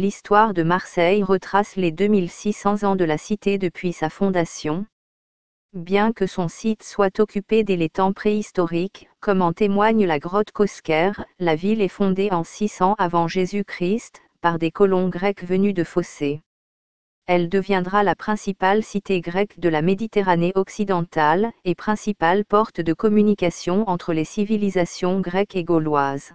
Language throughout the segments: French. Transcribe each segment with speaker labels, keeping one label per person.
Speaker 1: l'histoire de Marseille retrace les 2600 ans de la cité depuis sa fondation. Bien que son site soit occupé dès les temps préhistoriques, comme en témoigne la grotte Cosquer, la ville est fondée en 600 avant Jésus-Christ, par des colons grecs venus de Phocée. Elle deviendra la principale cité grecque de la Méditerranée occidentale, et principale porte de communication entre les civilisations grecques et gauloises.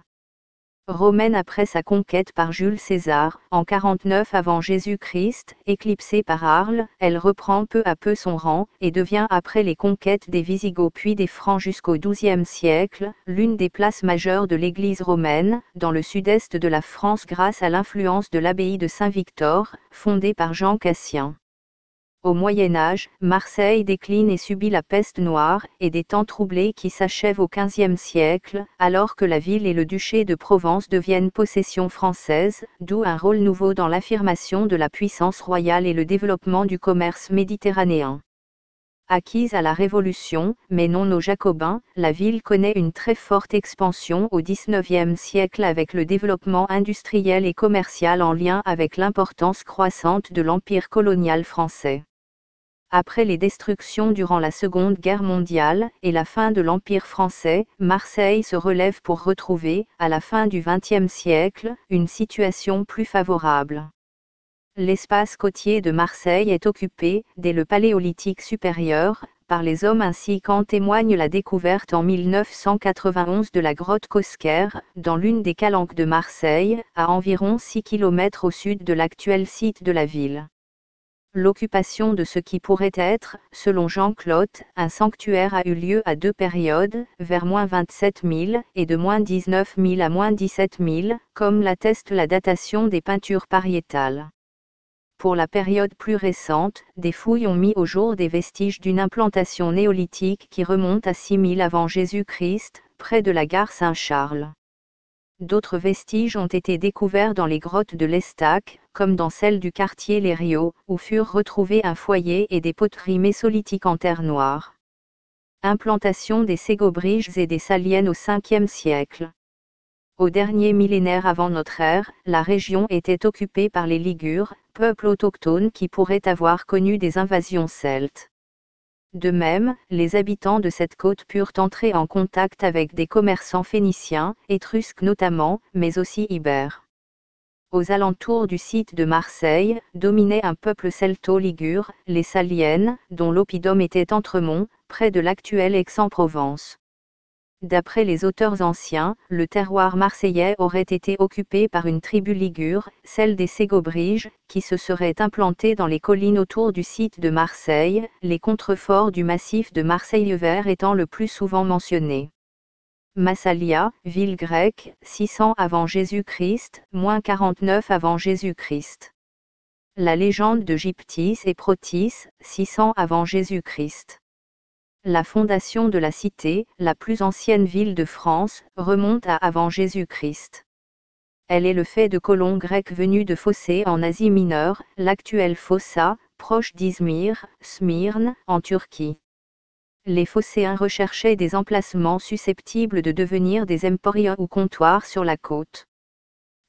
Speaker 1: Romaine après sa conquête par Jules César, en 49 avant Jésus-Christ, éclipsée par Arles, elle reprend peu à peu son rang, et devient après les conquêtes des Visigoths puis des Francs jusqu'au XIIe siècle, l'une des places majeures de l'Église romaine, dans le sud-est de la France grâce à l'influence de l'abbaye de Saint-Victor, fondée par Jean Cassien. Au Moyen Âge, Marseille décline et subit la peste noire, et des temps troublés qui s'achèvent au XVe siècle, alors que la ville et le duché de Provence deviennent possession française, d'où un rôle nouveau dans l'affirmation de la puissance royale et le développement du commerce méditerranéen. Acquise à la Révolution, mais non aux Jacobins, la ville connaît une très forte expansion au XIXe siècle avec le développement industriel et commercial en lien avec l'importance croissante de l'empire colonial français. Après les destructions durant la Seconde Guerre mondiale, et la fin de l'Empire français, Marseille se relève pour retrouver, à la fin du XXe siècle, une situation plus favorable. L'espace côtier de Marseille est occupé, dès le Paléolithique supérieur, par les hommes ainsi qu'en témoigne la découverte en 1991 de la grotte Cosquer, dans l'une des calanques de Marseille, à environ 6 km au sud de l'actuel site de la ville. L'occupation de ce qui pourrait être, selon Jean Clotte, un sanctuaire a eu lieu à deux périodes, vers -27 000 et de -19 000 à -17 000, comme l'atteste la datation des peintures pariétales. Pour la période plus récente, des fouilles ont mis au jour des vestiges d'une implantation néolithique qui remonte à 6000 avant Jésus-Christ, près de la gare Saint-Charles. D'autres vestiges ont été découverts dans les grottes de l'Estac, comme dans celle du quartier Les Rios, où furent retrouvés un foyer et des poteries mésolithiques en terre noire. Implantation des Ségobriges et des Saliennes au 5e siècle. Au dernier millénaire avant notre ère, la région était occupée par les Ligures, peuple autochtone qui pourrait avoir connu des invasions celtes. De même, les habitants de cette côte purent entrer en contact avec des commerçants phéniciens, étrusques notamment, mais aussi ibères. Aux alentours du site de Marseille, dominait un peuple celto-ligure, les Saliennes, dont l'oppidum était Entremont, près de l'actuelle Aix-en-Provence. D'après les auteurs anciens, le terroir marseillais aurait été occupé par une tribu ligure, celle des Ségobriges, qui se serait implantée dans les collines autour du site de Marseille, les contreforts du massif de Marseille-Vert étant le plus souvent mentionnés. Massalia, ville grecque, 600 avant Jésus-Christ, -49 avant Jésus-Christ. La légende de Gyptis et Protis, 600 avant Jésus-Christ. La fondation de la cité, la plus ancienne ville de France, remonte à avant Jésus-Christ. Elle est le fait de colons grecs venus de Phocée en Asie mineure, l'actuelle Fossa, proche d'Izmir, Smyrne, en Turquie. Les Phocéens recherchaient des emplacements susceptibles de devenir des emporia ou comptoirs sur la côte.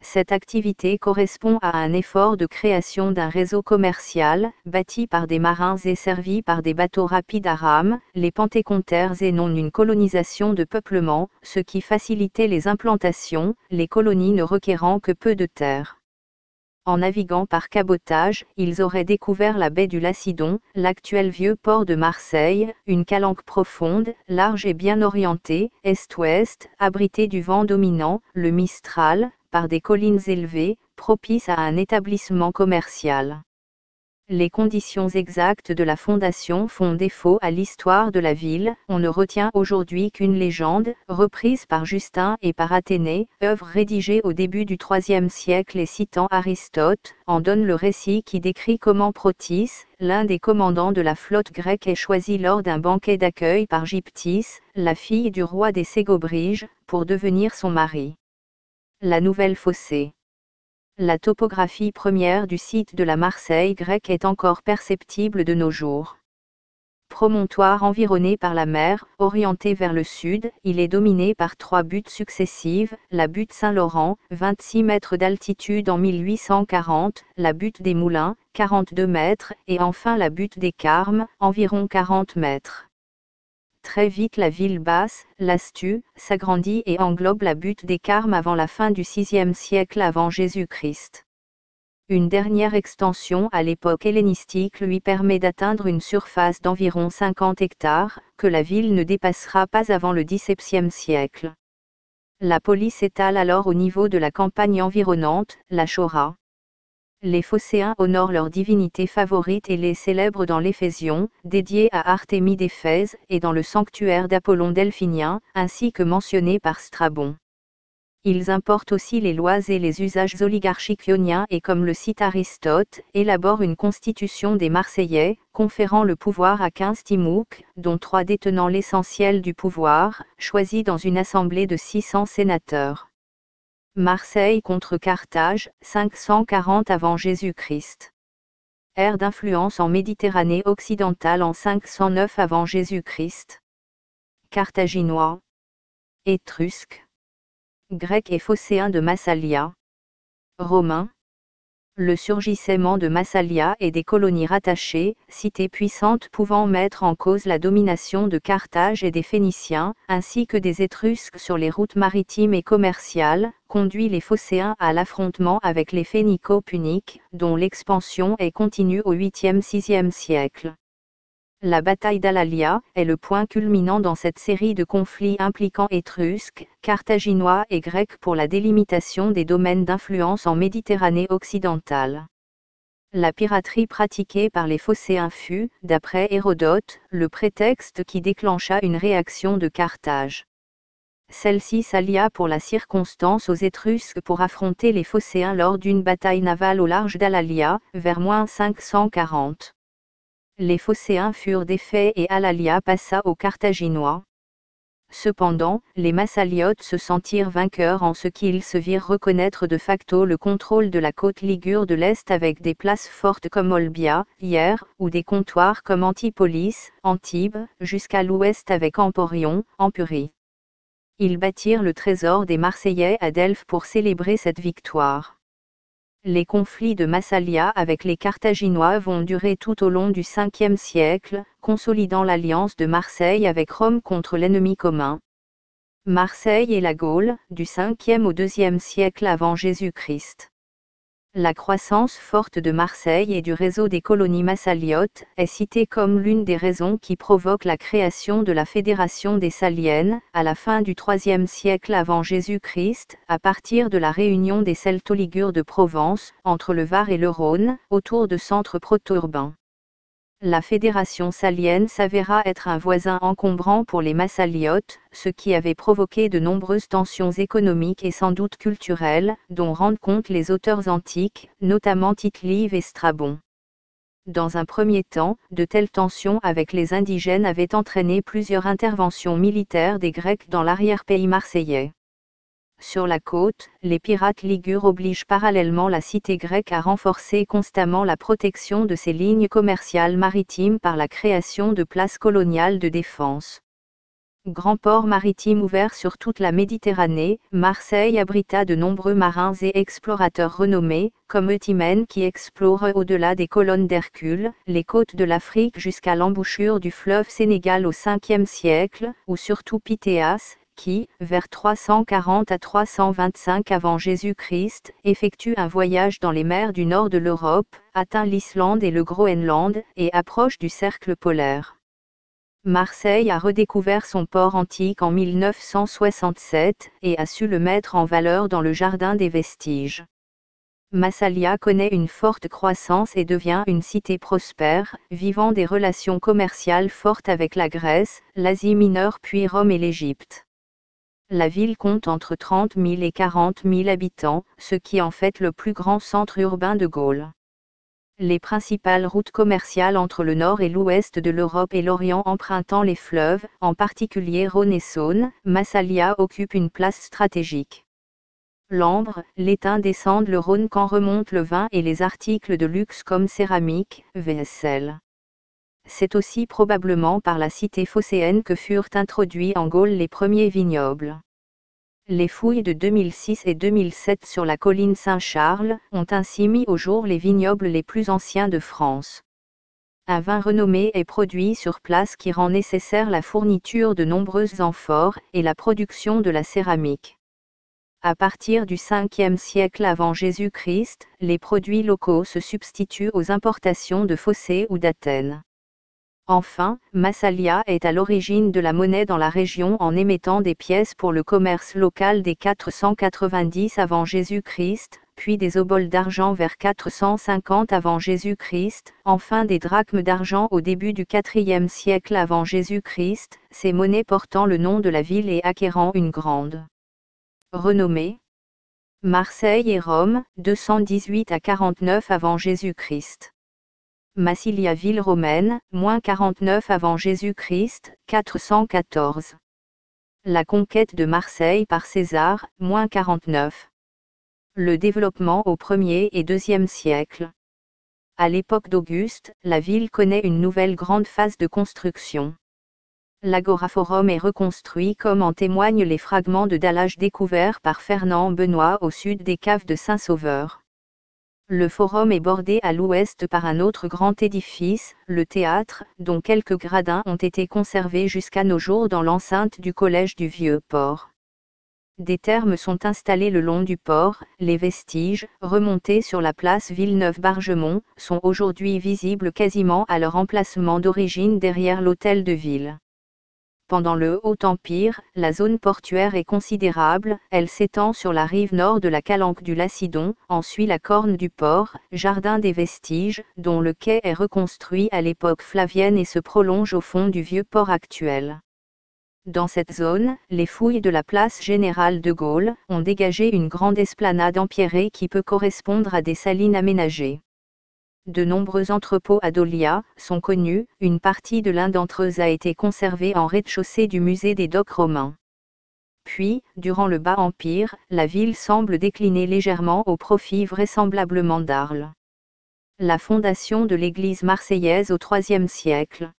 Speaker 1: Cette activité correspond à un effort de création d'un réseau commercial, bâti par des marins et servi par des bateaux rapides à rames, les pentecôtères et non une colonisation de peuplement, ce qui facilitait les implantations, les colonies ne requérant que peu de terre. En naviguant par cabotage, ils auraient découvert la baie du Lacidon, l'actuel vieux port de Marseille, une calanque profonde, large et bien orientée, est-ouest, abritée du vent dominant, le Mistral, par des collines élevées, propices à un établissement commercial. Les conditions exactes de la fondation font défaut à l'histoire de la ville, on ne retient aujourd'hui qu'une légende, reprise par Justin et par Athénée, œuvre rédigée au début du IIIe siècle et citant Aristote, en donne le récit qui décrit comment Protis, l'un des commandants de la flotte grecque est choisi lors d'un banquet d'accueil par Gyptis, la fille du roi des Ségobriges, pour devenir son mari. La nouvelle Phocée. La topographie première du site de la Marseille grecque est encore perceptible de nos jours. Promontoire environné par la mer, orienté vers le sud, il est dominé par 3 buttes successives, la butte Saint-Laurent, 26 mètres d'altitude en 1840, la butte des Moulins, 42 mètres, et enfin la butte des Carmes, environ 40 mètres. Très vite la ville basse, l'Astu, s'agrandit et englobe la butte des Carmes avant la fin du VIe siècle avant Jésus-Christ. Une dernière extension à l'époque hellénistique lui permet d'atteindre une surface d'environ 50 hectares, que la ville ne dépassera pas avant le XVIIe siècle. La police s'étale alors au niveau de la campagne environnante, la Chora. Les Phocéens honorent leur divinité favorite et les célèbrent dans l'Éphésion, dédié à Artémis d'Éphèse, et dans le sanctuaire d'Apollon delphinien, ainsi que mentionné par Strabon. Ils importent aussi les lois et les usages oligarchiques ioniens et comme le cite Aristote, élaborent une constitution des Marseillais, conférant le pouvoir à 15 Timouks, dont 3 détenant l'essentiel du pouvoir, choisis dans une assemblée de 600 sénateurs. Marseille contre Carthage, 540 avant Jésus-Christ. Ère d'influence en Méditerranée occidentale en 509 avant Jésus-Christ. Carthaginois. Étrusques. Grecs et Phocéens de Massalia. Romains. Le surgissement de Massalia et des colonies rattachées, cités puissantes pouvant mettre en cause la domination de Carthage et des Phéniciens, ainsi que des Étrusques sur les routes maritimes et commerciales, conduit les Phocéens à l'affrontement avec les Phénico-Puniques, dont l'expansion est continue au 8e-6e siècle. La bataille d'Alalia est le point culminant dans cette série de conflits impliquant Étrusques, Carthaginois et Grecs pour la délimitation des domaines d'influence en Méditerranée occidentale. La piraterie pratiquée par les Phocéens fut, d'après Hérodote, le prétexte qui déclencha une réaction de Carthage. Celle-ci s'allia pour la circonstance aux Étrusques pour affronter les Phocéens lors d'une bataille navale au large d'Alalia, vers 540. Les Phocéens furent défaits et Alalia passa aux Carthaginois. Cependant, les Massaliotes se sentirent vainqueurs en ce qu'ils se virent reconnaître de facto le contrôle de la côte ligure de l'Est avec des places fortes comme Olbia, Hyères, ou des comptoirs comme Antipolis, Antibes, jusqu'à l'ouest avec Emporion, Empurie. Ils bâtirent le trésor des Marseillais à Delphes pour célébrer cette victoire. Les conflits de Massalia avec les Carthaginois vont durer tout au long du 5e siècle, consolidant l'alliance de Marseille avec Rome contre l'ennemi commun. Marseille et la Gaule, du 5e au 2e siècle avant Jésus-Christ. La croissance forte de Marseille et du réseau des colonies massaliotes est citée comme l'une des raisons qui provoquent la création de la Fédération des Saliennes, à la fin du 3e siècle avant Jésus-Christ, à partir de la réunion des Celto-Ligures de Provence, entre le Var et le Rhône, autour de centres proto-urbains. La fédération salienne s'avéra être un voisin encombrant pour les Massaliotes, ce qui avait provoqué de nombreuses tensions économiques et sans doute culturelles, dont rendent compte les auteurs antiques, notamment Tite-Live et Strabon. Dans un premier temps, de telles tensions avec les indigènes avaient entraîné plusieurs interventions militaires des Grecs dans l'arrière-pays marseillais. Sur la côte, les pirates ligures obligent parallèlement la cité grecque à renforcer constamment la protection de ses lignes commerciales maritimes par la création de places coloniales de défense. Grand port maritime ouvert sur toute la Méditerranée, Marseille abrita de nombreux marins et explorateurs renommés, comme Eutimène qui explore au-delà des colonnes d'Hercule, les côtes de l'Afrique jusqu'à l'embouchure du fleuve Sénégal au 5e siècle, ou surtout Pythéas, qui, vers 340 à 325 avant Jésus-Christ, effectue un voyage dans les mers du nord de l'Europe, atteint l'Islande et le Groenland, et approche du cercle polaire. Marseille a redécouvert son port antique en 1967, et a su le mettre en valeur dans le jardin des vestiges. Massalia connaît une forte croissance et devient une cité prospère, vivant des relations commerciales fortes avec la Grèce, l'Asie mineure puis Rome et l'Égypte. La ville compte entre 30 000 et 40 000 habitants, ce qui en fait le plus grand centre urbain de Gaule. Les principales routes commerciales entre le nord et l'ouest de l'Europe et l'Orient empruntant les fleuves, en particulier Rhône et Saône, Massalia occupe une place stratégique. L'ambre, l'étain descendent le Rhône quand remonte le vin et les articles de luxe comme céramique, vaisselle. c'est aussi probablement par la cité phocéenne que furent introduits en Gaule les premiers vignobles. Les fouilles de 2006 et 2007 sur la colline Saint-Charles ont ainsi mis au jour les vignobles les plus anciens de France. Un vin renommé est produit sur place qui rend nécessaire la fourniture de nombreuses amphores et la production de la céramique. À partir du 5e siècle avant Jésus-Christ, les produits locaux se substituent aux importations de Phocée ou d'Athènes. Enfin, Massalia est à l'origine de la monnaie dans la région en émettant des pièces pour le commerce local dès 490 avant Jésus-Christ, puis des oboles d'argent vers 450 avant Jésus-Christ, enfin des drachmes d'argent au début du IVe siècle avant Jésus-Christ, ces monnaies portant le nom de la ville et acquérant une grande renommée. Marseille et Rome, 218 à 49 avant Jésus-Christ. Massilia ville romaine, -49 avant Jésus-Christ, 414. La conquête de Marseille par César, -49. Le développement au 1er et 2e siècle. À l'époque d'Auguste, la ville connaît une nouvelle grande phase de construction. L'Agoraforum est reconstruit comme en témoignent les fragments de dallage découverts par Fernand Benoît au sud des caves de Saint-Sauveur. Le forum est bordé à l'ouest par un autre grand édifice, le théâtre, dont quelques gradins ont été conservés jusqu'à nos jours dans l'enceinte du collège du Vieux-Port. Des thermes sont installés le long du port, les vestiges, remontés sur la place Villeneuve-Bargemont, sont aujourd'hui visibles quasiment à leur emplacement d'origine derrière l'hôtel de ville. Pendant le Haut Empire, la zone portuaire est considérable, elle s'étend sur la rive nord de la calanque du Lacidon, ensuit la corne du port, jardin des vestiges, dont le quai est reconstruit à l'époque flavienne et se prolonge au fond du vieux port actuel. Dans cette zone, les fouilles de la place Générale de Gaulle ont dégagé une grande esplanade empierrée qui peut correspondre à des salines aménagées. De nombreux entrepôts à Dolia sont connus, une partie de l'un d'entre eux a été conservée en rez-de-chaussée du musée des docks romains. Puis, durant le Bas Empire, la ville semble décliner légèrement au profit vraisemblablement d'Arles. La fondation de l'église marseillaise au IIIe siècle.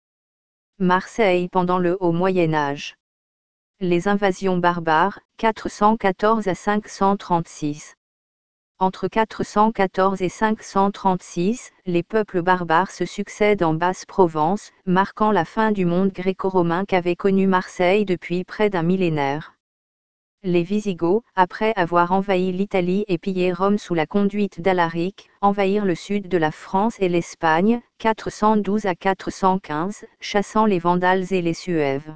Speaker 1: Marseille pendant le Haut Moyen Âge. Les invasions barbares, 414 à 536. Entre 414 et 536, les peuples barbares se succèdent en Basse-Provence, marquant la fin du monde gréco-romain qu'avait connu Marseille depuis près d'un millénaire. Les Visigoths, après avoir envahi l'Italie et pillé Rome sous la conduite d'Alaric, envahirent le sud de la France et l'Espagne, 412 à 415, chassant les Vandales et les Suèves.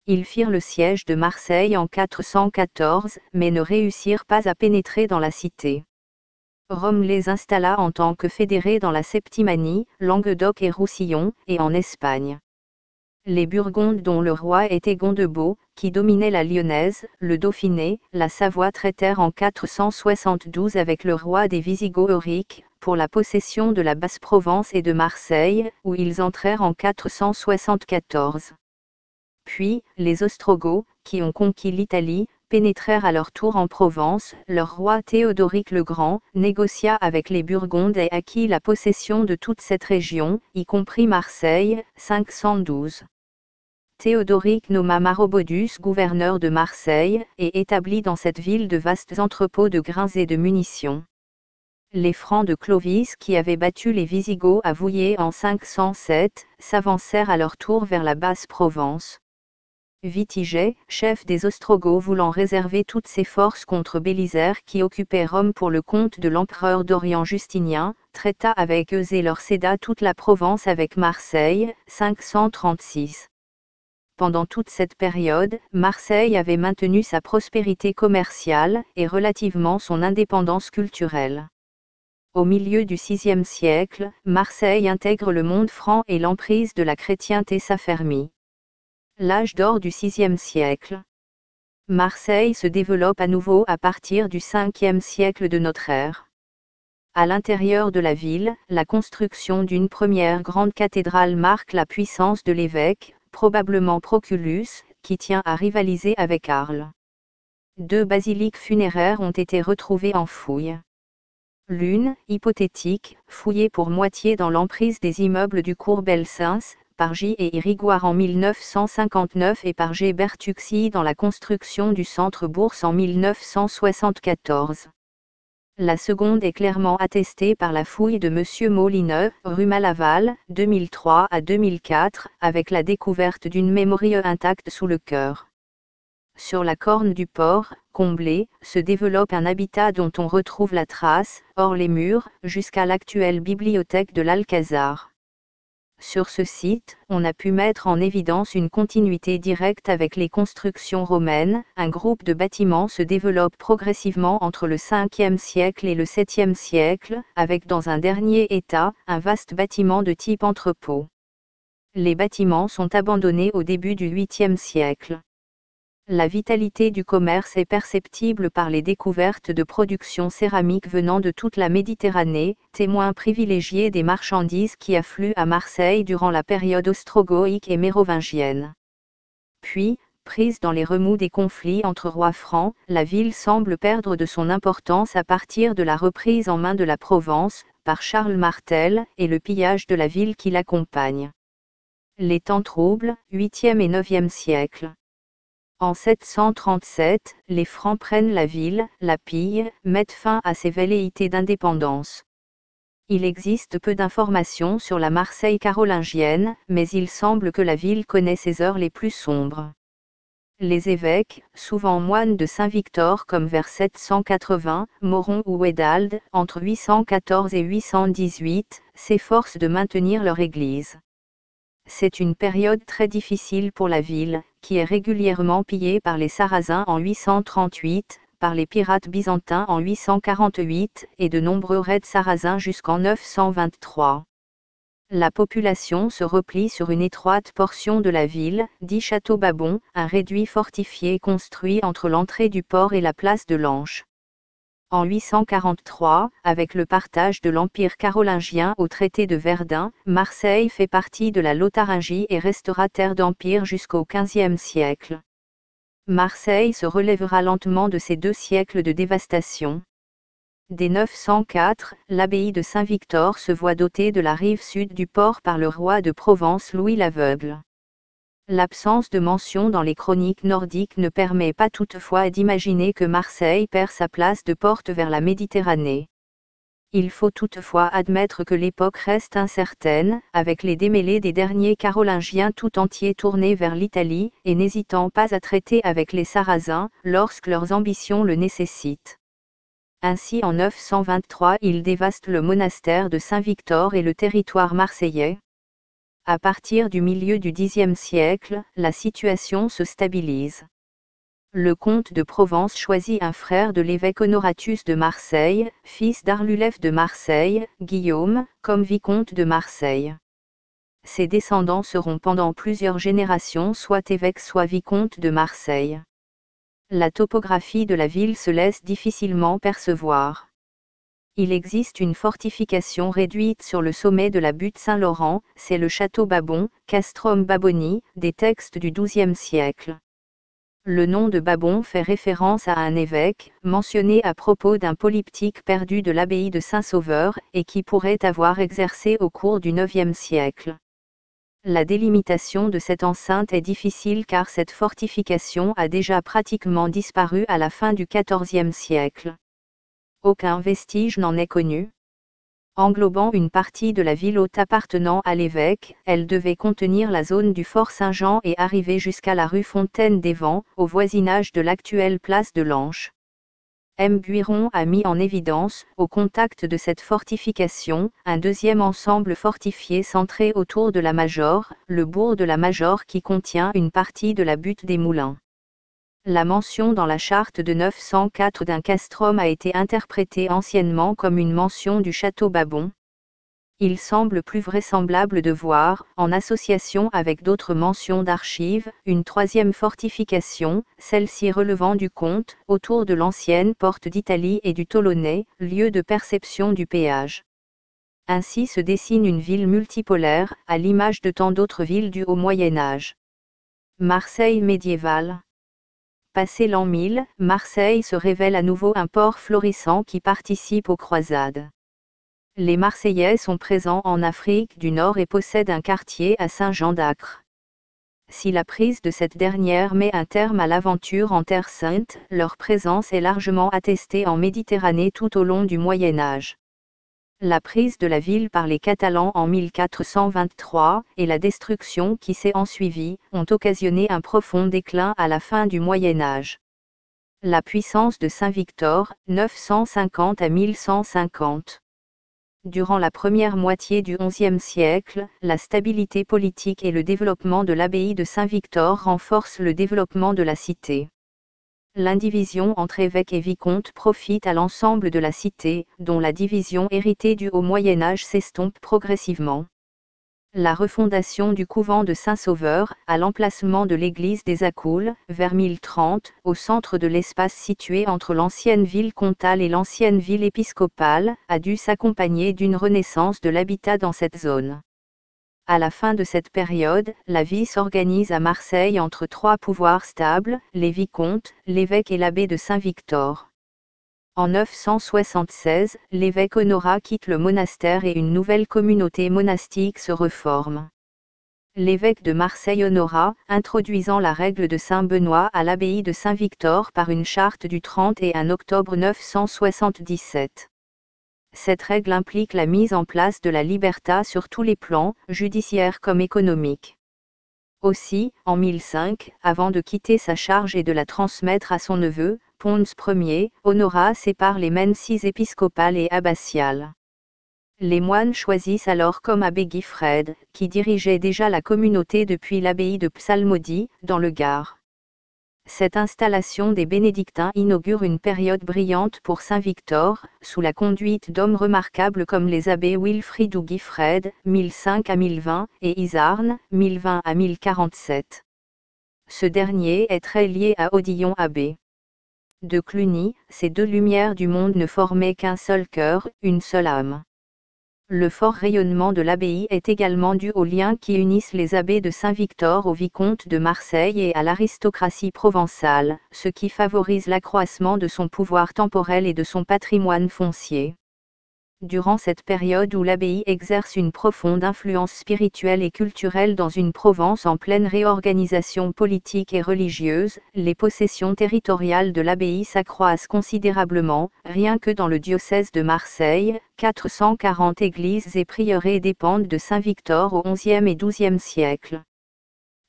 Speaker 1: Ils firent le siège de Marseille en 414, mais ne réussirent pas à pénétrer dans la cité. Rome les installa en tant que fédérés dans la Septimanie, Languedoc et Roussillon, et en Espagne. Les Burgondes dont le roi était Gondebaud, qui dominait la Lyonnaise, le Dauphiné, la Savoie traitèrent en 472 avec le roi des Visigoths Euric, pour la possession de la Basse-Provence et de Marseille, où ils entrèrent en 474. Puis, les Ostrogoths, qui ont conquis l'Italie, pénétrèrent à leur tour en Provence, leur roi Théodoric le Grand négocia avec les Burgondes et acquit la possession de toute cette région, y compris Marseille, 512. Théodoric nomma Marobodus gouverneur de Marseille, et établit dans cette ville de vastes entrepôts de grains et de munitions. Les Francs de Clovis qui avaient battu les Visigoths à Vouillers en 507, s'avancèrent à leur tour vers la Basse-Provence. Vitiget, chef des Ostrogoths voulant réserver toutes ses forces contre Bélisaire qui occupait Rome pour le compte de l'empereur d'Orient Justinien, traita avec eux et leur céda toute la Provence avec Marseille, 536. Pendant toute cette période, Marseille avait maintenu sa prospérité commerciale, et relativement son indépendance culturelle. Au milieu du VIe siècle, Marseille intègre le monde franc et l'emprise de la chrétienté s'affermit. L'âge d'or du VIe siècle. Marseille se développe à nouveau à partir du Ve siècle de notre ère. À l'intérieur de la ville, la construction d'une première grande cathédrale marque la puissance de l'évêque, probablement Proculus, qui tient à rivaliser avec Arles. 2 basiliques funéraires ont été retrouvées en fouilles. L'une, hypothétique, fouillée pour moitié dans l'emprise des immeubles du cours Belsunce, par J. et Irigoire en 1959 et par G. Bertucci dans la construction du centre Bourse en 1974. La seconde est clairement attestée par la fouille de M. Molineux, rue Malaval, 2003 à 2004, avec la découverte d'une mémoire intacte sous le chœur. Sur la corne du port, comblée, se développe un habitat dont on retrouve la trace, hors les murs, jusqu'à l'actuelle bibliothèque de l'Alcazar. Sur ce site, on a pu mettre en évidence une continuité directe avec les constructions romaines. Un groupe de bâtiments se développe progressivement entre le 5e siècle et le 7e siècle, avec dans un dernier état, un vaste bâtiment de type entrepôt. Les bâtiments sont abandonnés au début du 8e siècle. La vitalité du commerce est perceptible par les découvertes de productions céramiques venant de toute la Méditerranée, témoins privilégiés des marchandises qui affluent à Marseille durant la période ostrogoïque et mérovingienne. Puis, prise dans les remous des conflits entre rois francs, la ville semble perdre de son importance à partir de la reprise en main de la Provence, par Charles Martel, et le pillage de la ville qui l'accompagne. Les temps troubles, 8e et 9e siècle. En 737, les Francs prennent la ville, la pillent, mettent fin à ses velléités d'indépendance. Il existe peu d'informations sur la Marseille carolingienne, mais il semble que la ville connaît ses heures les plus sombres. Les évêques, souvent moines de Saint-Victor comme vers 780, Moron ou Wedald, entre 814 et 818, s'efforcent de maintenir leur église. C'est une période très difficile pour la ville, qui est régulièrement pillée par les Sarrasins en 838, par les pirates byzantins en 848 et de nombreux raids sarrasins jusqu'en 923. La population se replie sur une étroite portion de la ville, dit Château-Babon, un réduit fortifié construit entre l'entrée du port et la place de l'Anche. En 843, avec le partage de l'Empire carolingien au traité de Verdun, Marseille fait partie de la Lotharingie et restera terre d'empire jusqu'au XVe siècle. Marseille se relèvera lentement de ces 2 siècles de dévastation. Dès 904, l'abbaye de Saint-Victor se voit dotée de la rive sud du port par le roi de Provence Louis l'Aveugle. L'absence de mention dans les chroniques nordiques ne permet pas toutefois d'imaginer que Marseille perd sa place de porte vers la Méditerranée. Il faut toutefois admettre que l'époque reste incertaine, avec les démêlés des derniers Carolingiens tout entiers tournés vers l'Italie, et n'hésitant pas à traiter avec les Sarrasins, lorsque leurs ambitions le nécessitent. Ainsi en 923 ils dévastent le monastère de Saint-Victor et le territoire marseillais. À partir du milieu du Xe siècle, la situation se stabilise. Le comte de Provence choisit un frère de l'évêque Honoratus de Marseille, fils d'Arlulef de Marseille, Guillaume, comme vicomte de Marseille. Ses descendants seront pendant plusieurs générations soit évêques soit vicomtes de Marseille. La topographie de la ville se laisse difficilement percevoir. Il existe une fortification réduite sur le sommet de la butte Saint-Laurent, c'est le château Babon, Castrum Baboni, des textes du XIIe siècle. Le nom de Babon fait référence à un évêque, mentionné à propos d'un polyptyque perdu de l'abbaye de Saint-Sauveur, et qui pourrait avoir exercé au cours du IXe siècle. La délimitation de cette enceinte est difficile car cette fortification a déjà pratiquement disparu à la fin du XIVe siècle. Aucun vestige n'en est connu. Englobant une partie de la ville haute appartenant à l'évêque, elle devait contenir la zone du Fort Saint-Jean et arriver jusqu'à la rue Fontaine-des-Vents, au voisinage de l'actuelle place de l'Anche. M. Guiron a mis en évidence, au contact de cette fortification, un deuxième ensemble fortifié centré autour de la Major, le bourg de la Major qui contient une partie de la butte des Moulins. La mention dans la charte de 904 d'un castrum a été interprétée anciennement comme une mention du château Babon. Il semble plus vraisemblable de voir, en association avec d'autres mentions d'archives, une troisième fortification, celle-ci relevant du comte, autour de l'ancienne porte d'Italie et du Tolonnais, lieu de perception du péage. Ainsi se dessine une ville multipolaire, à l'image de tant d'autres villes du Haut Moyen Âge. Marseille médiévale. Passé l'an 1000, Marseille se révèle à nouveau un port florissant qui participe aux croisades. Les Marseillais sont présents en Afrique du Nord et possèdent un quartier à Saint-Jean d'Acre. Si la prise de cette dernière met un terme à l'aventure en Terre Sainte, leur présence est largement attestée en Méditerranée tout au long du Moyen Âge. La prise de la ville par les Catalans en 1423, et la destruction qui s'est ensuivie, ont occasionné un profond déclin à la fin du Moyen Âge. La puissance de Saint-Victor, 950 à 1150. Durant la première moitié du XIe siècle, la stabilité politique et le développement de l'abbaye de Saint-Victor renforcent le développement de la cité. L'indivision entre évêques et vicomtes profite à l'ensemble de la cité, dont la division héritée du Haut Moyen Âge s'estompe progressivement. La refondation du couvent de Saint-Sauveur, à l'emplacement de l'église des Accoules, vers 1030, au centre de l'espace situé entre l'ancienne ville comtale et l'ancienne ville épiscopale, a dû s'accompagner d'une renaissance de l'habitat dans cette zone. À la fin de cette période, la vie s'organise à Marseille entre trois pouvoirs stables, les vicomtes, l'évêque et l'abbé de Saint-Victor. En 976, l'évêque Honorat quitte le monastère et une nouvelle communauté monastique se reforme. L'évêque de Marseille Honorat, introduisant la règle de Saint-Benoît à l'abbaye de Saint-Victor par une charte du 31 octobre 977. Cette règle implique la mise en place de la liberté sur tous les plans, judiciaire comme économique. Aussi, en 1005, avant de quitter sa charge et de la transmettre à son neveu, Pons Ier, Honorat sépare les menses épiscopales et abbatiales. Les moines choisissent alors comme abbé Guifred, qui dirigeait déjà la communauté depuis l'abbaye de Psalmodie, dans le Gard. Cette installation des bénédictins inaugure une période brillante pour Saint-Victor, sous la conduite d'hommes remarquables comme les abbés Wilfrid ou Guifred, 1005 à 1020, et Isarne, 1020 à 1047. Ce dernier est très lié à Odillon abbé de Cluny. Ces deux lumières du monde ne formaient qu'un seul cœur, une seule âme. Le fort rayonnement de l'abbaye est également dû aux liens qui unissent les abbés de Saint-Victor au vicomte de Marseille et à l'aristocratie provençale, ce qui favorise l'accroissement de son pouvoir temporel et de son patrimoine foncier. Durant cette période où l'abbaye exerce une profonde influence spirituelle et culturelle dans une Provence en pleine réorganisation politique et religieuse, les possessions territoriales de l'abbaye s'accroissent considérablement. Rien que dans le diocèse de Marseille, 440 églises et prieurés dépendent de Saint-Victor au XIe et XIIe siècle.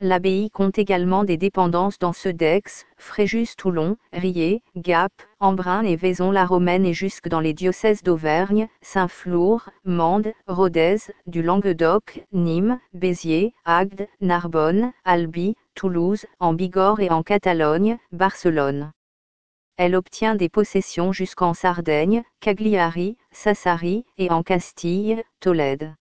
Speaker 1: L'abbaye compte également des dépendances dans ceux d'Aix, Fréjus-Toulon, Riez, Gap, Embrun et Vaison-la-Romaine et jusque dans les diocèses d'Auvergne, Saint-Flour, Mende, Rodez, du Languedoc, Nîmes, Béziers, Agde, Narbonne, Albi, Toulouse, en Bigorre et en Catalogne, Barcelone. Elle obtient des possessions jusqu'en Sardaigne, Cagliari, Sassari, et en Castille, Tolède.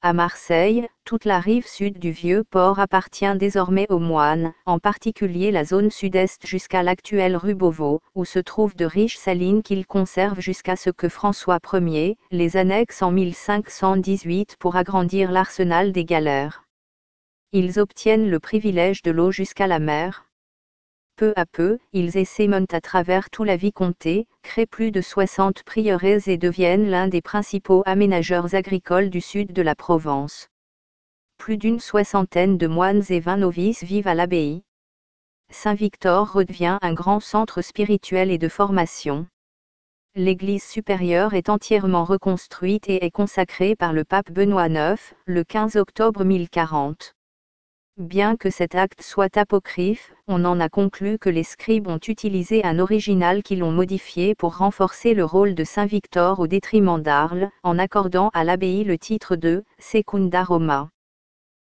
Speaker 1: À Marseille, toute la rive sud du vieux port appartient désormais aux moines, en particulier la zone sud-est jusqu'à l'actuelle rue Beauvau, où se trouvent de riches salines qu'ils conservent jusqu'à ce que François Ier les annexe en 1518 pour agrandir l'arsenal des galères. Ils obtiennent le privilège de l'eau jusqu'à la mer. Peu à peu, ils essaiment à travers tout la vicomté, créent plus de 60 prieurés et deviennent l'un des principaux aménageurs agricoles du sud de la Provence. Plus d'une soixantaine de moines et 20 novices vivent à l'abbaye. Saint-Victor redevient un grand centre spirituel et de formation. L'église supérieure est entièrement reconstruite et est consacrée par le pape Benoît IX, le 15 octobre 1040. Bien que cet acte soit apocryphe, on en a conclu que les scribes ont utilisé un original qui l'ont modifié pour renforcer le rôle de Saint-Victor au détriment d'Arles, en accordant à l'abbaye le titre de « Secunda Roma ».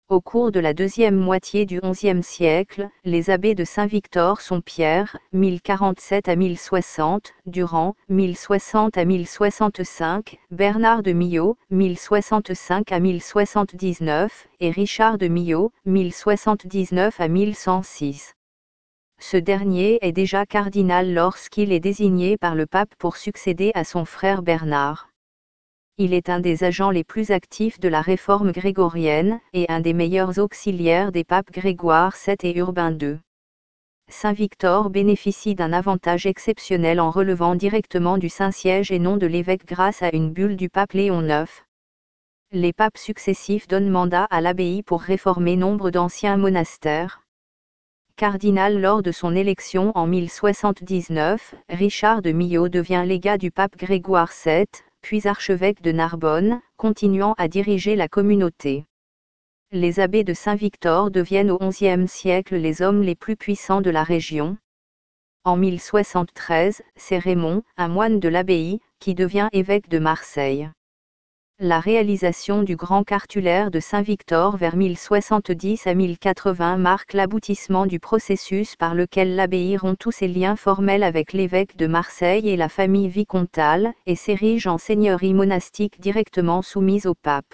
Speaker 1: Au cours de la deuxième moitié du XIe siècle, les abbés de Saint-Victor sont Pierre, 1047 à 1060, Durand, 1060 à 1065, Bernard de Millau, 1065 à 1079, et Richard de Millau, 1079 à 1106. Ce dernier est déjà cardinal lorsqu'il est désigné par le pape pour succéder à son frère Bernard. Il est un des agents les plus actifs de la réforme grégorienne, et un des meilleurs auxiliaires des papes Grégoire VII et Urbain II. Saint-Victor bénéficie d'un avantage exceptionnel en relevant directement du Saint-Siège et non de l'évêque grâce à une bulle du pape Léon IX. Les papes successifs donnent mandat à l'abbaye pour réformer nombre d'anciens monastères. Cardinal lors de son élection en 1079, Richard de Milhaud devient légat du pape Grégoire VII, puis archevêque de Narbonne, continuant à diriger la communauté. Les abbés de Saint-Victor deviennent au XIe siècle les hommes les plus puissants de la région. En 1073, c'est Raymond, un moine de l'abbaye, qui devient évêque de Marseille. La réalisation du grand cartulaire de Saint-Victor vers 1070 à 1080 marque l'aboutissement du processus par lequel l'abbaye rompt tous ses liens formels avec l'évêque de Marseille et la famille vicomtale, et s'érige en seigneurie monastique directement soumise au pape.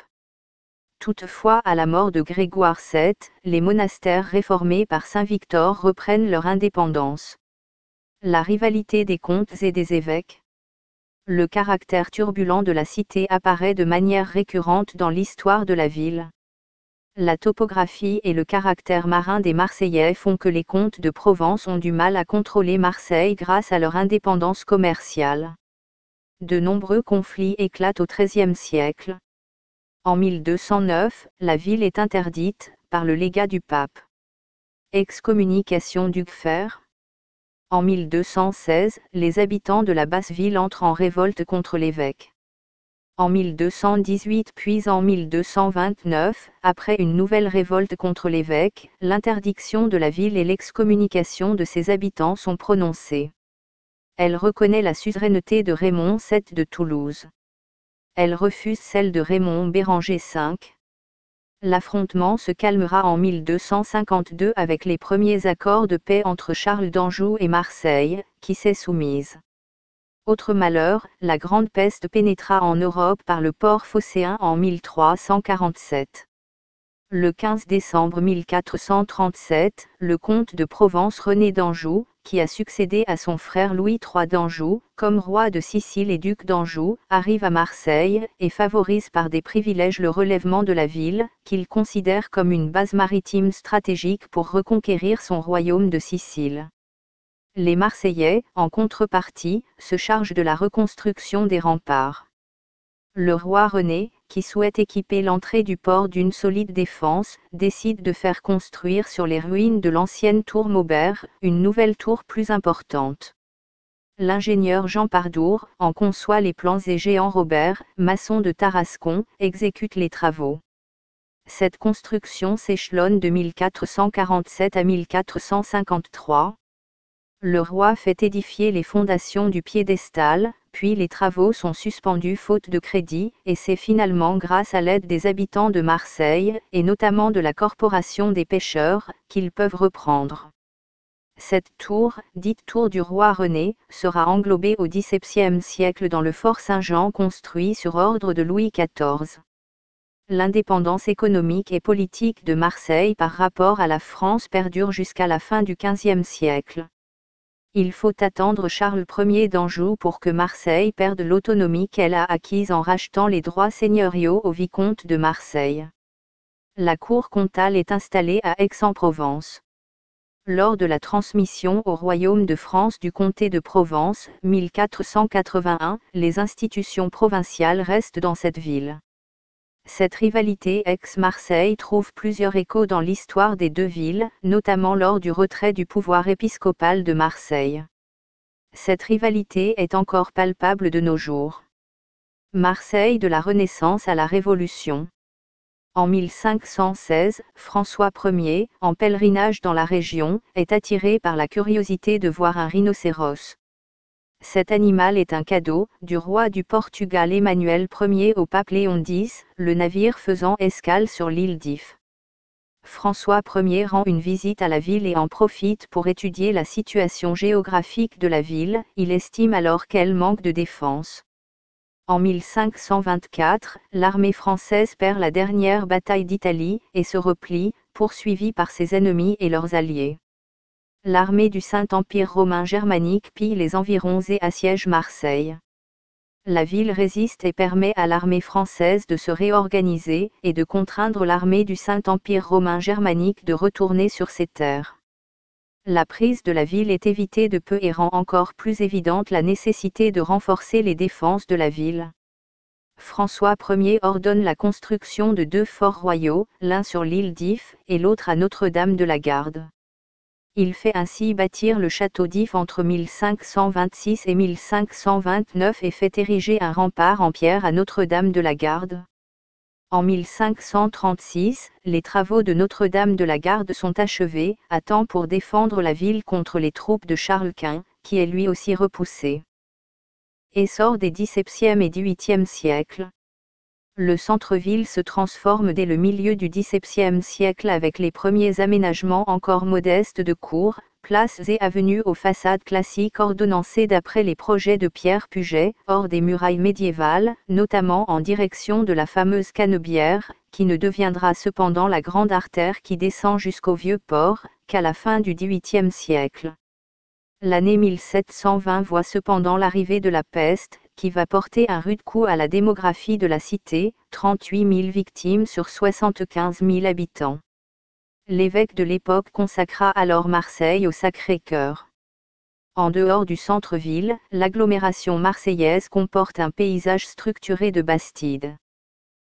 Speaker 1: Toutefois, à la mort de Grégoire VII, les monastères réformés par Saint-Victor reprennent leur indépendance. La rivalité des comtes et des évêques. Le caractère turbulent de la cité apparaît de manière récurrente dans l'histoire de la ville. La topographie et le caractère marin des Marseillais font que les comtes de Provence ont du mal à contrôler Marseille grâce à leur indépendance commerciale. De nombreux conflits éclatent au XIIIe siècle. En 1209, la ville est interdite, par le légat du pape. Excommunication d'Huguefer. En 1216, les habitants de la basse-ville entrent en révolte contre l'évêque. En 1218 puis en 1229, après une nouvelle révolte contre l'évêque, l'interdiction de la ville et l'excommunication de ses habitants sont prononcées. Elle reconnaît la suzeraineté de Raymond VII de Toulouse. Elle refuse celle de Raymond Béranger V. L'affrontement se calmera en 1252 avec les premiers accords de paix entre Charles d'Anjou et Marseille, qui s'est soumise. Autre malheur, la grande peste pénétra en Europe par le port phocéen en 1347. Le 15 décembre 1437, le comte de Provence René d'Anjou, qui a succédé à son frère Louis III d'Anjou, comme roi de Sicile et duc d'Anjou, arrive à Marseille, et favorise par des privilèges le relèvement de la ville, qu'il considère comme une base maritime stratégique pour reconquérir son royaume de Sicile. Les Marseillais, en contrepartie, se chargent de la reconstruction des remparts. Le roi René, qui souhaite équiper l'entrée du port d'une solide défense, décide de faire construire sur les ruines de l'ancienne tour Maubert, une nouvelle tour plus importante. L'ingénieur Jean Pardour en conçoit les plans et Jehan Robert, maçon de Tarascon, exécute les travaux. Cette construction s'échelonne de 1447 à 1453. Le roi fait édifier les fondations du piédestal, puis les travaux sont suspendus faute de crédit, et c'est finalement grâce à l'aide des habitants de Marseille, et notamment de la Corporation des pêcheurs, qu'ils peuvent reprendre. Cette tour, dite tour du roi René, sera englobée au XVIIe siècle dans le fort Saint-Jean construit sur ordre de Louis XIV. L'indépendance économique et politique de Marseille par rapport à la France perdure jusqu'à la fin du XVe siècle. Il faut attendre Charles Ier d'Anjou pour que Marseille perde l'autonomie qu'elle a acquise en rachetant les droits seigneuriaux au vicomte de Marseille. La cour comtale est installée à Aix-en-Provence. Lors de la transmission au royaume de France du comté de Provence, 1481, les institutions provinciales restent dans cette ville. Cette rivalité Aix-Marseille trouve plusieurs échos dans l'histoire des deux villes, notamment lors du retrait du pouvoir épiscopal de Marseille. Cette rivalité est encore palpable de nos jours. Marseille de la Renaissance à la Révolution. En 1516, François Ier, en pèlerinage dans la région, est attiré par la curiosité de voir un rhinocéros. Cet animal est un cadeau du roi du Portugal Emmanuel Ier au pape Léon X, le navire faisant escale sur l'île d'If. François Ier rend une visite à la ville et en profite pour étudier la situation géographique de la ville, il estime alors qu'elle manque de défense. En 1524, l'armée française perd la dernière bataille d'Italie, et se replie, poursuivie par ses ennemis et leurs alliés. L'armée du Saint-Empire romain germanique pille les environs et assiège Marseille. La ville résiste et permet à l'armée française de se réorganiser, et de contraindre l'armée du Saint-Empire romain germanique de retourner sur ses terres. La prise de la ville est évitée de peu et rend encore plus évidente la nécessité de renforcer les défenses de la ville. François Ier ordonne la construction de 2 forts royaux, l'un sur l'île d'If et l'autre à Notre-Dame-de-la-Garde. Il fait ainsi bâtir le château d'If entre 1526 et 1529 et fait ériger un rempart en pierre à Notre-Dame-de-la-Garde. En 1536, les travaux de Notre-Dame-de-la-Garde sont achevés, à temps pour défendre la ville contre les troupes de Charles Quint, qui est lui aussi repoussé. Essor des XVIIe et XVIIIe siècles. Le centre-ville se transforme dès le milieu du XVIIe siècle avec les premiers aménagements encore modestes de cours, places et avenues aux façades classiques ordonnancées d'après les projets de Pierre Puget, hors des murailles médiévales, notamment en direction de la fameuse Canebière, qui ne deviendra cependant la grande artère qui descend jusqu'au Vieux-Port, qu'à la fin du XVIIIe siècle. L'année 1720 voit cependant l'arrivée de la peste, qui va porter un rude coup à la démographie de la cité, 38 000 victimes sur 75 000 habitants. L'évêque de l'époque consacra alors Marseille au Sacré-Cœur. En dehors du centre-ville, l'agglomération marseillaise comporte un paysage structuré de bastides.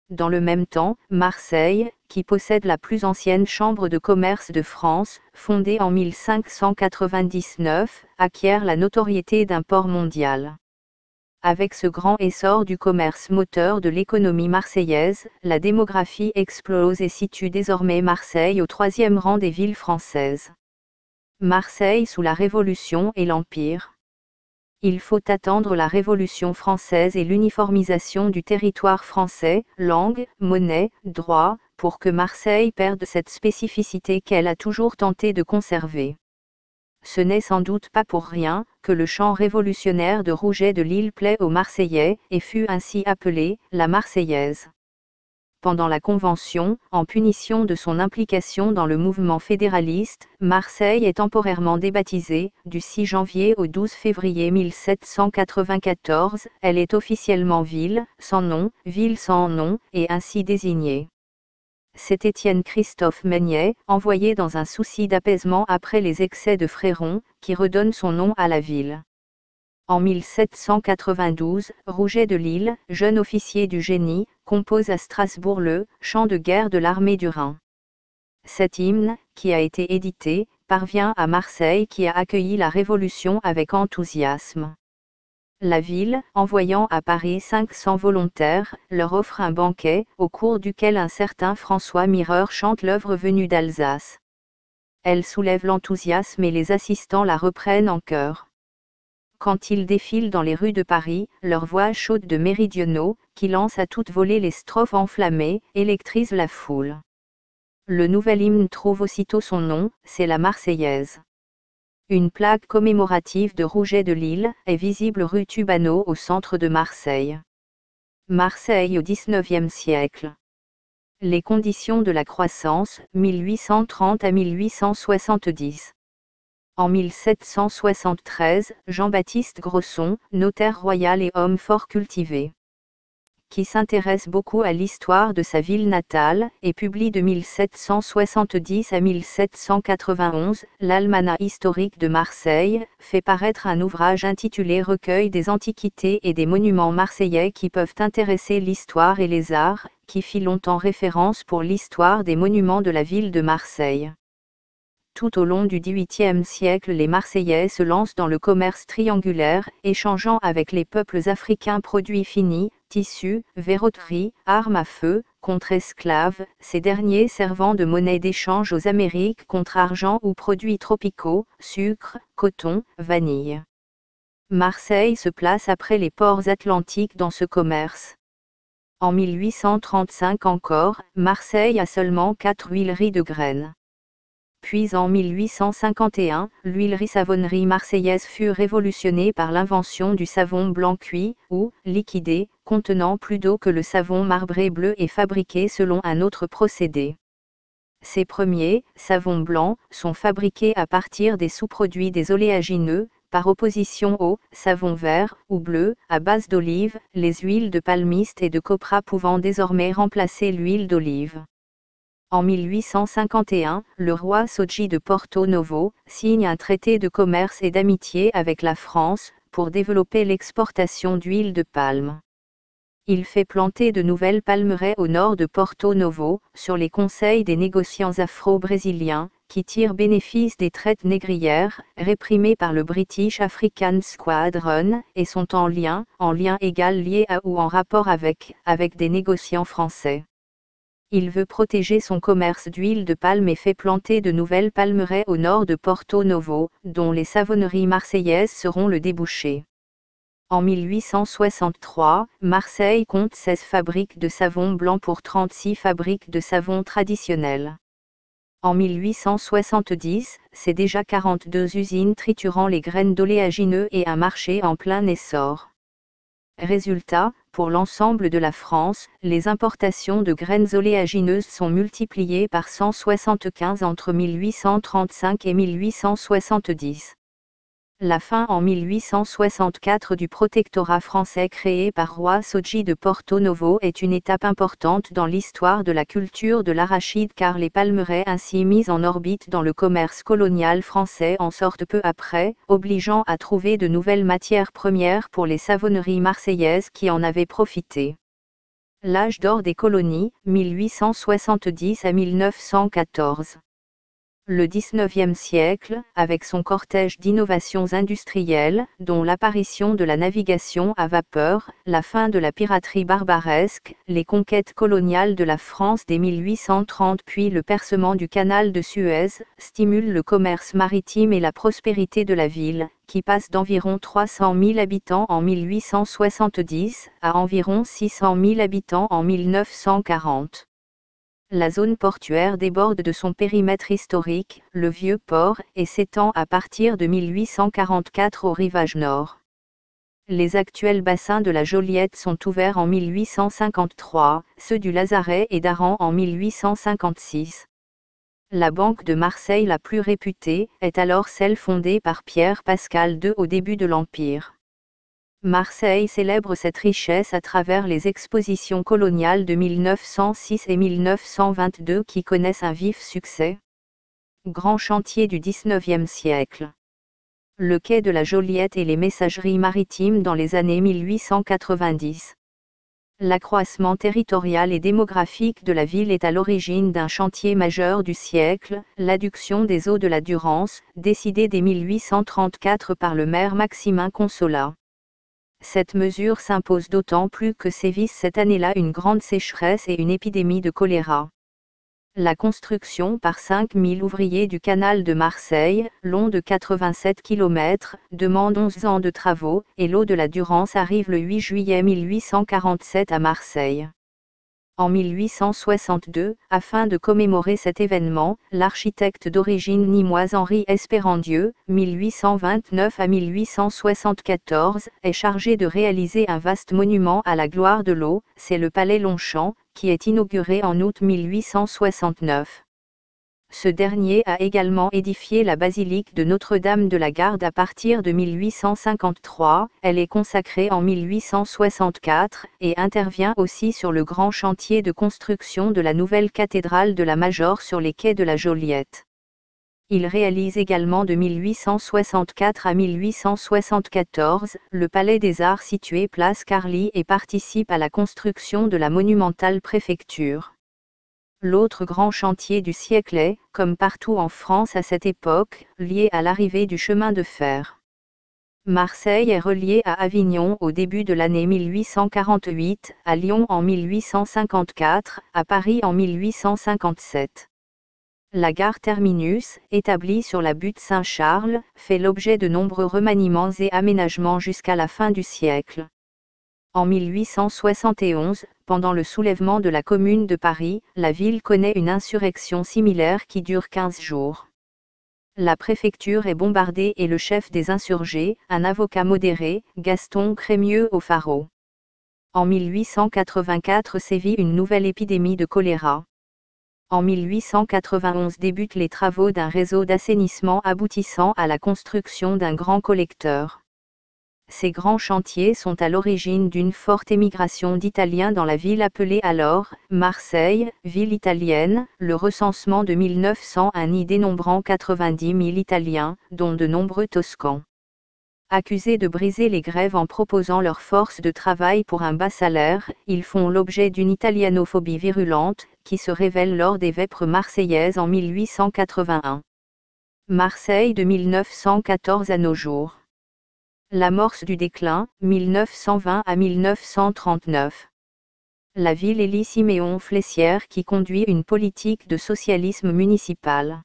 Speaker 1: Dans le même temps, Marseille, qui possède la plus ancienne chambre de commerce de France, fondée en 1599, acquiert la notoriété d'un port mondial. Avec ce grand essor du commerce moteur de l'économie marseillaise, la démographie explose et situe désormais Marseille au 3e rang des villes françaises. Marseille sous la Révolution et l'Empire. Il faut attendre la Révolution française et l'uniformisation du territoire français, langue, monnaie, droit, pour que Marseille perde cette spécificité qu'elle a toujours tenté de conserver. Ce n'est sans doute pas pour rien que le chant révolutionnaire de Rouget de Lille plaît aux Marseillais et fut ainsi appelé la Marseillaise. Pendant la Convention, en punition de son implication dans le mouvement fédéraliste, Marseille est temporairement débaptisée. Du 6 janvier au 12 février 1794, elle est officiellement ville sans nom, et ainsi désignée. C'est Étienne Christophe Maignet, envoyé dans un souci d'apaisement après les excès de Fréron, qui redonne son nom à la ville. En 1792, Rouget de Lille, jeune officier du génie, compose à Strasbourg le « Chant de guerre de l'armée du Rhin ». Cet hymne, qui a été édité, parvient à Marseille qui a accueilli la Révolution avec enthousiasme. La ville, envoyant à Paris 500 volontaires, leur offre un banquet, au cours duquel un certain François Mireur chante l'œuvre venue d'Alsace. Elle soulève l'enthousiasme et les assistants la reprennent en chœur. Quand ils défilent dans les rues de Paris, leur voix chaude de méridionaux, qui lancent à toute volée les strophes enflammées, électrise la foule. Le nouvel hymne trouve aussitôt son nom, c'est la Marseillaise. Une plaque commémorative de Rouget de Lille est visible rue Tubano au centre de Marseille. Marseille au XIXe siècle. Les conditions de la croissance, 1830 à 1870. En 1773, Jean-Baptiste Grosson, notaire royal et homme fort cultivé, qui s'intéresse beaucoup à l'histoire de sa ville natale, et publie de 1770 à 1791, l'Almanach historique de Marseille, fait paraître un ouvrage intitulé Recueil des antiquités et des monuments marseillais qui peuvent intéresser l'histoire et les arts, qui fit longtemps référence pour l'histoire des monuments de la ville de Marseille. Tout au long du XVIIIe siècle, les Marseillais se lancent dans le commerce triangulaire, échangeant avec les peuples africains produits finis, tissus, verroteries, armes à feu, contre esclaves, ces derniers servant de monnaie d'échange aux Amériques contre argent ou produits tropicaux, sucre, coton, vanille. Marseille se place après les ports atlantiques dans ce commerce. En 1835 encore, Marseille a seulement 4 huileries de graines. Puis en 1851, l'huilerie-savonnerie marseillaise fut révolutionnée par l'invention du savon blanc cuit, ou liquidé, contenant plus d'eau que le savon marbré bleu et fabriqué selon un autre procédé. Ces premiers, savons blancs, sont fabriqués à partir des sous-produits des oléagineux, par opposition au savon vert ou bleu, à base d'olive, les huiles de palmiste et de copra pouvant désormais remplacer l'huile d'olive. En 1851, le roi Soji de Porto Novo signe un traité de commerce et d'amitié avec la France, pour développer l'exportation d'huile de palme. Il fait planter de nouvelles palmeraies au nord de Porto Novo, sur les conseils des négociants afro-brésiliens, qui tirent bénéfice des traites négrières, réprimées par le British African Squadron, et sont en lien égal lié à ou en rapport avec des négociants français. Il veut protéger son commerce d'huile de palme et fait planter de nouvelles palmeraies au nord de Porto Novo, dont les savonneries marseillaises seront le débouché. En 1863, Marseille compte 16 fabriques de savon blanc pour 36 fabriques de savon traditionnel. En 1870, c'est déjà 42 usines triturant les graines d'oléagineux et un marché en plein essor. Résultat, pour l'ensemble de la France, les importations de graines oléagineuses sont multipliées par 175 entre 1835 et 1870. La fin en 1864 du protectorat français créé par roi Soji de Porto Novo est une étape importante dans l'histoire de la culture de l'arachide car les palmeraies ainsi mises en orbite dans le commerce colonial français en sortent peu après, obligeant à trouver de nouvelles matières premières pour les savonneries marseillaises qui en avaient profité. L'âge d'or des colonies, 1870 à 1914. Le XIXe siècle, avec son cortège d'innovations industrielles, dont l'apparition de la navigation à vapeur, la fin de la piraterie barbaresque, les conquêtes coloniales de la France dès 1830 puis le percement du canal de Suez, stimule le commerce maritime et la prospérité de la ville, qui passe d'environ 300 000 habitants en 1870 à environ 600 000 habitants en 1940. La zone portuaire déborde de son périmètre historique, le vieux port, et s'étend à partir de 1844 au rivage nord. Les actuels bassins de la Joliette sont ouverts en 1853, ceux du Lazaret et d'Aran en 1856. La Banque de Marseille la plus réputée est alors celle fondée par Pierre Pascal II au début de l'Empire. Marseille célèbre cette richesse à travers les expositions coloniales de 1906 et 1922 qui connaissent un vif succès. Grand chantier du XIXe siècle. Le quai de la Joliette et les messageries maritimes dans les années 1890. L'accroissement territorial et démographique de la ville est à l'origine d'un chantier majeur du siècle, l'adduction des eaux de la Durance, décidée dès 1834 par le maire Maximin Consolat. Cette mesure s'impose d'autant plus que sévissent cette année-là une grande sécheresse et une épidémie de choléra. La construction par 5000 ouvriers du canal de Marseille, long de 87 km, demande 11 ans de travaux, et l'eau de la Durance arrive le 8 juillet 1847 à Marseille. En 1862, afin de commémorer cet événement, l'architecte d'origine nîmoise Henri Espérandieu, 1829 à 1874, est chargé de réaliser un vaste monument à la gloire de l'eau, c'est le Palais Longchamp, qui est inauguré en août 1869. Ce dernier a également édifié la basilique de Notre-Dame de la Garde à partir de 1853, elle est consacrée en 1864, et intervient aussi sur le grand chantier de construction de la nouvelle cathédrale de la Major sur les quais de la Joliette. Il réalise également de 1864 à 1874, le Palais des Arts situé place Carly et participe à la construction de la monumentale préfecture. L'autre grand chantier du siècle est, comme partout en France à cette époque, lié à l'arrivée du chemin de fer. Marseille est reliée à Avignon au début de l'année 1848, à Lyon en 1854, à Paris en 1857. La gare terminus, établie sur la butte Saint-Charles, fait l'objet de nombreux remaniements et aménagements jusqu'à la fin du siècle. En 1871, pendant le soulèvement de la Commune de Paris, la ville connaît une insurrection similaire qui dure 15 jours. La préfecture est bombardée et le chef des insurgés, un avocat modéré, Gaston Crémieux au Pharo. En 1884 sévit une nouvelle épidémie de choléra. En 1891 débutent les travaux d'un réseau d'assainissement aboutissant à la construction d'un grand collecteur. Ces grands chantiers sont à l'origine d'une forte émigration d'Italiens dans la ville appelée alors Marseille, ville italienne. Le recensement de 1901 y dénombrant 90 000 Italiens, dont de nombreux Toscans. Accusés de briser les grèves en proposant leur force de travail pour un bas salaire, ils font l'objet d'une italianophobie virulente, qui se révèle lors des vêpres marseillaises en 1881. Marseille de 1914 à nos jours. L'amorce du déclin, 1920 à 1939. La ville élit Siméon Flessière qui conduit une politique de socialisme municipal.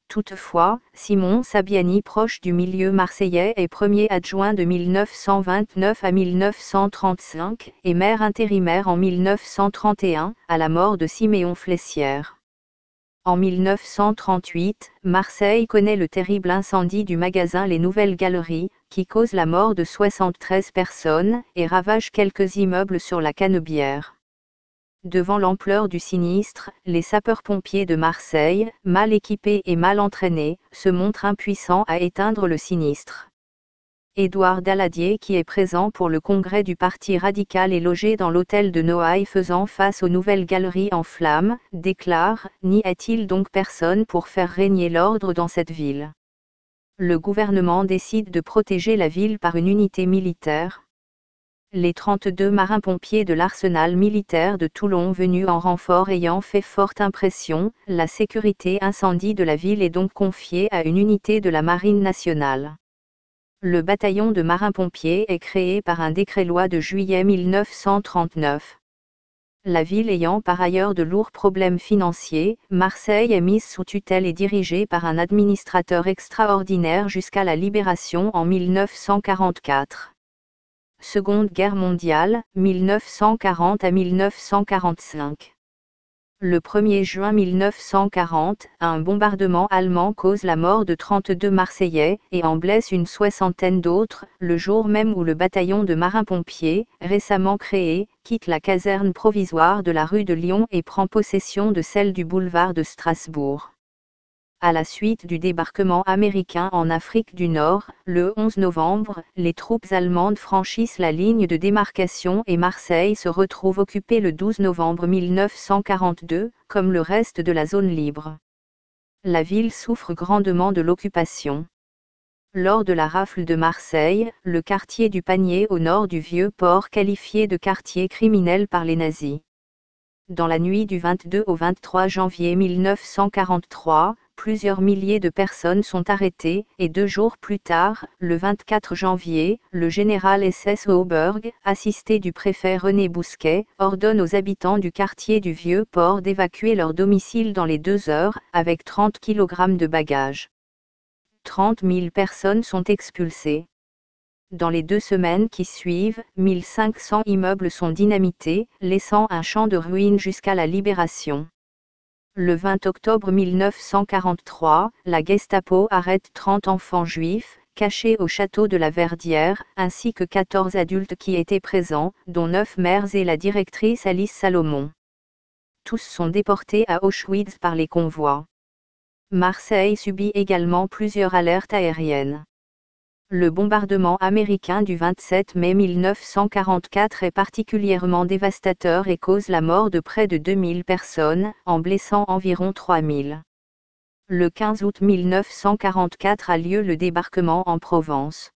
Speaker 1: Toutefois, Simon Sabiani, proche du milieu marseillais, est premier adjoint de 1929 à 1935 et maire intérimaire en 1931, à la mort de Siméon Flessière. En 1938, Marseille connaît le terrible incendie du magasin Les Nouvelles Galeries, qui cause la mort de 73 personnes et ravage quelques immeubles sur la Canebière. Devant l'ampleur du sinistre, les sapeurs-pompiers de Marseille, mal équipés et mal entraînés, se montrent impuissants à éteindre le sinistre. Édouard Daladier, qui est présent pour le congrès du Parti radical et logé dans l'hôtel de Noailles faisant face aux Nouvelles Galeries en flammes, déclare « N'y a-t-il donc personne pour faire régner l'ordre dans cette ville ?» Le gouvernement décide de protéger la ville par une unité militaire. Les 32 marins-pompiers de l'arsenal militaire de Toulon venus en renfort ayant fait forte impression, la sécurité incendie de la ville est donc confiée à une unité de la Marine nationale. Le bataillon de marins-pompiers est créé par un décret-loi de juillet 1939. La ville ayant par ailleurs de lourds problèmes financiers, Marseille est mise sous tutelle et dirigée par un administrateur extraordinaire jusqu'à la libération en 1944. Seconde Guerre mondiale, 1940 à 1945. Le 1er juin 1940, un bombardement allemand cause la mort de 32 Marseillais et en blesse une soixantaine d'autres, le jour même où le bataillon de marins-pompiers, récemment créé, quitte la caserne provisoire de la rue de Lyon et prend possession de celle du boulevard de Strasbourg. À la suite du débarquement américain en Afrique du Nord, le 11 novembre, les troupes allemandes franchissent la ligne de démarcation et Marseille se retrouve occupée le 12 novembre 1942, comme le reste de la zone libre. La ville souffre grandement de l'occupation. Lors de la rafle de Marseille, le quartier du Panier au nord du Vieux-Port qualifié de quartier criminel par les nazis. Dans la nuit du 22 au 23 janvier 1943, plusieurs milliers de personnes sont arrêtées, et 2 jours plus tard, le 24 janvier, le général SS Auberg, assisté du préfet René Bousquet, ordonne aux habitants du quartier du Vieux-Port d'évacuer leur domicile dans les 2 heures, avec 30 kg de bagages. 30 000 personnes sont expulsées. Dans les 2 semaines qui suivent, 1500 immeubles sont dynamités, laissant un champ de ruines jusqu'à la libération. Le 20 octobre 1943, la Gestapo arrête 30 enfants juifs, cachés au château de la Verdière, ainsi que 14 adultes qui étaient présents, dont 9 mères et la directrice Alice Salomon. Tous sont déportés à Auschwitz par les convois. Marseille subit également plusieurs alertes aériennes. Le bombardement américain du 27 mai 1944 est particulièrement dévastateur et cause la mort de près de 2000 personnes, en blessant environ 3000. Le 15 août 1944 a lieu le débarquement en Provence.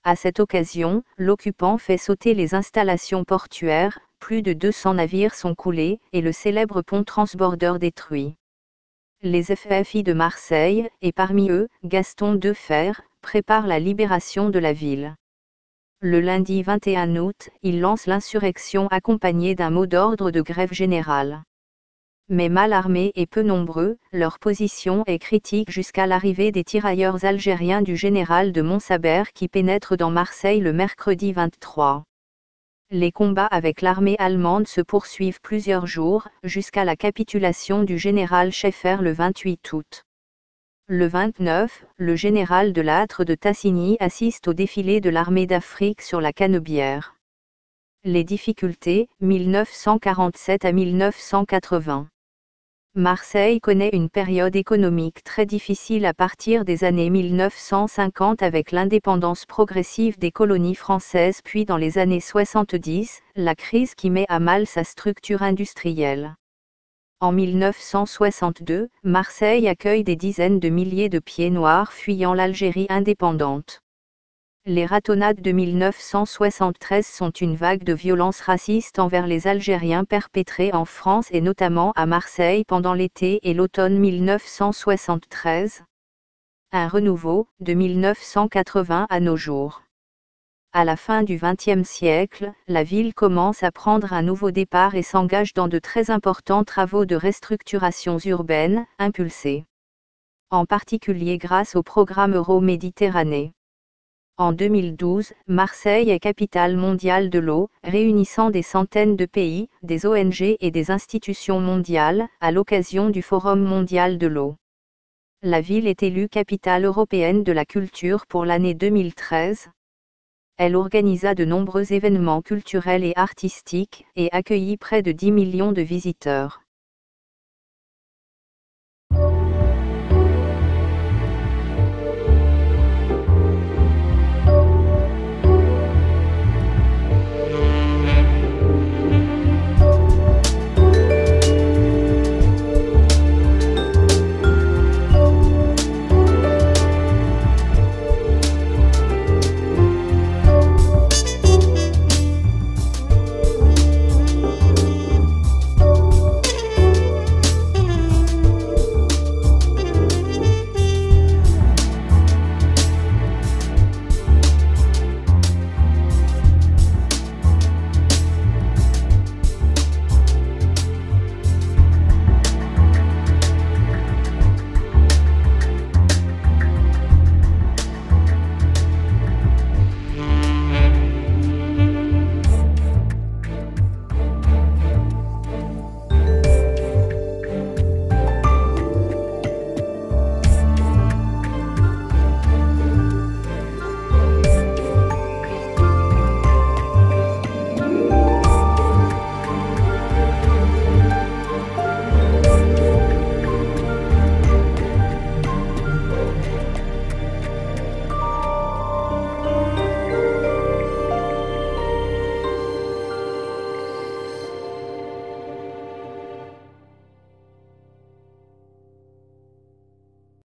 Speaker 1: À cette occasion, l'occupant fait sauter les installations portuaires, plus de 200 navires sont coulés, et le célèbre pont transbordeur détruit. Les FFI de Marseille, et parmi eux, Gaston Defferre, préparent la libération de la ville. Le lundi 21 août, ils lancent l'insurrection accompagnée d'un mot d'ordre de grève générale. Mais mal armés et peu nombreux, leur position est critique jusqu'à l'arrivée des tirailleurs algériens du général de Montsabert qui pénètrent dans Marseille le mercredi 23. Les combats avec l'armée allemande se poursuivent plusieurs jours, jusqu'à la capitulation du général Scheffer le 28 août. Le 29, le général de Lattre de Tassigny assiste au défilé de l'armée d'Afrique sur la Canebière. Les difficultés, 1947 à 1980. Marseille connaît une période économique très difficile à partir des années 1950 avec l'indépendance progressive des colonies françaises puis dans les années 70, la crise qui met à mal sa structure industrielle. En 1962, Marseille accueille des dizaines de milliers de pieds noirs fuyant l'Algérie indépendante. Les ratonnades de 1973 sont une vague de violence raciste envers les Algériens perpétrée en France et notamment à Marseille pendant l'été et l'automne 1973. Un renouveau, de 1980 à nos jours. À la fin du XXe siècle, la ville commence à prendre un nouveau départ et s'engage dans de très importants travaux de restructuration urbaine, impulsés en particulier grâce au programme Euro-Méditerranée. En 2012, Marseille est capitale mondiale de l'eau, réunissant des centaines de pays, des ONG et des institutions mondiales, à l'occasion du Forum mondial de l'eau. La ville est élue capitale européenne de la culture pour l'année 2013. Elle organisa de nombreux événements culturels et artistiques, et accueillit près de 10 millions de visiteurs.